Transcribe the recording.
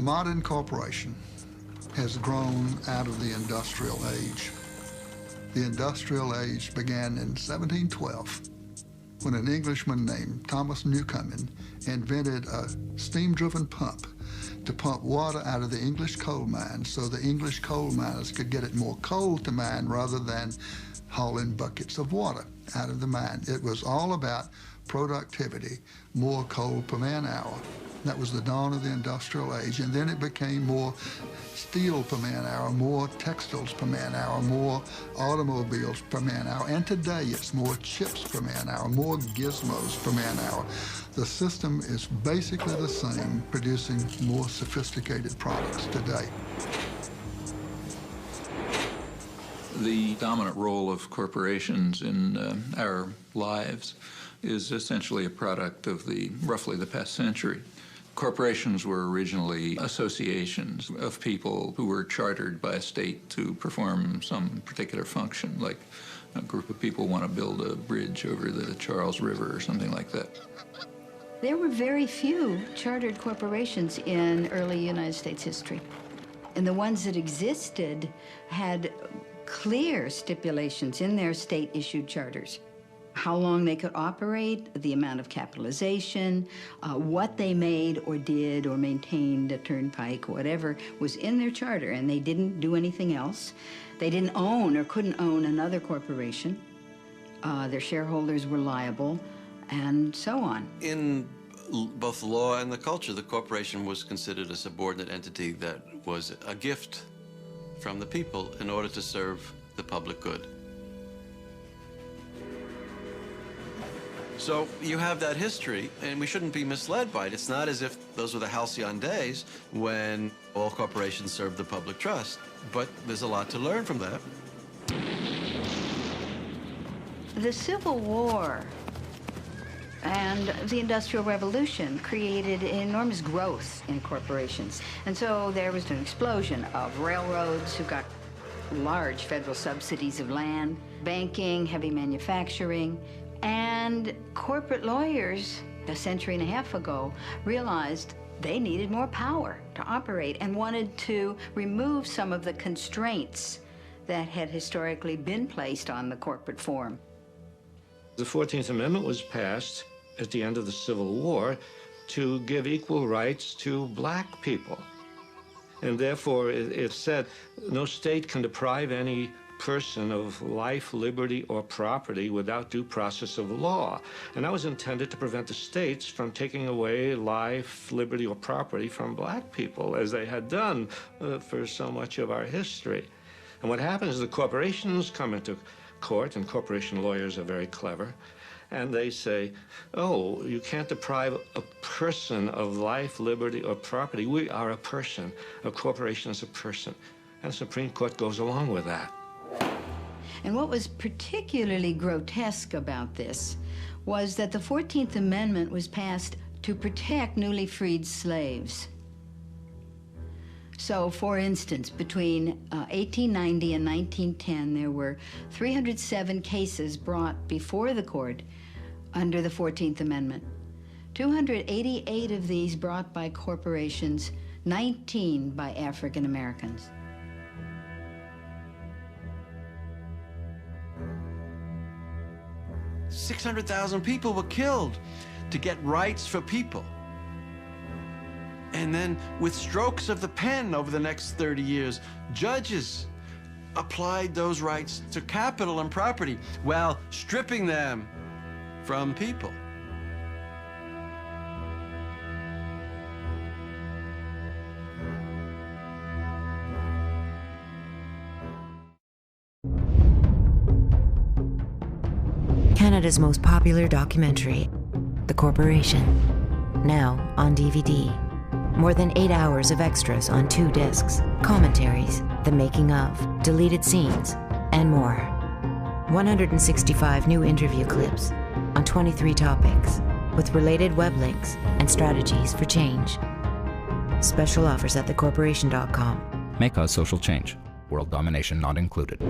The modern corporation has grown out of the industrial age. The industrial age began in 1712 when an Englishman named Thomas Newcomen invented a steam-driven pump to pump water out of the English coal mines so the English coal miners could get it more coal to mine rather than hauling buckets of water out of the mine. It was all about productivity, more coal per man hour. That was the dawn of the industrial age, and then it became more steel per man hour, more textiles per man hour, more automobiles per man hour, and today it's more chips per man hour, more gizmos per man hour. The system is basically the same, producing more sophisticated products today. The dominant role of corporations in our lives is essentially a product of roughly the past century. Corporations were originally associations of people who were chartered by a state to perform some particular function, like a group of people want to build a bridge over the Charles River or something like that. There were very few chartered corporations in early United States history. And the ones that existed had clear stipulations in their state-issued charters. How long they could operate, the amount of capitalization, what they made or did or maintained, a turnpike, whatever, was in their charter, and they didn't do anything else. They didn't own or couldn't own another corporation. Their shareholders were liable, and so on. In both the law and the culture, the corporation was considered a subordinate entity that was a gift from the people in order to serve the public good. So you have that history, and we shouldn't be misled by it. It's not as if those were the halcyon days when all corporations served the public trust, but there's a lot to learn from that. The Civil War and the Industrial Revolution created enormous growth in corporations. And so there was an explosion of railroads who got large federal subsidies of land, banking, heavy manufacturing, and corporate lawyers a century and a half ago realized they needed more power to operate and wanted to remove some of the constraints that had historically been placed on the corporate form. The 14th Amendment was passed at the end of the Civil War to give equal rights to black people. And therefore, it said no state can deprive any person of life, liberty, or property without due process of law. And that was intended to prevent the states from taking away life, liberty, or property from black people, as they had done for so much of our history. And what happens is the corporations come into court, and corporation lawyers are very clever, and they say, oh, you can't deprive a person of life, liberty, or property. We are a person. A corporation is a person. And the Supreme Court goes along with that. And what was particularly grotesque about this was that the 14th Amendment was passed to protect newly freed slaves. So, for instance, between 1890 and 1910, there were 307 cases brought before the court under the 14th Amendment. 288 of these brought by corporations, 19 by African Americans. $600,000 people were killed to get rights for people. And then, with strokes of the pen over the next 30 years, judges applied those rights to capital and property while stripping them from people. Canada's most popular documentary, The Corporation, now on DVD. More than 8 hours of extras on 2 discs, commentaries, the making of, deleted scenes, and more. 165 new interview clips on 23 topics, with related web links and strategies for change. Special offers at thecorporation.com. May cause social change. World domination not included.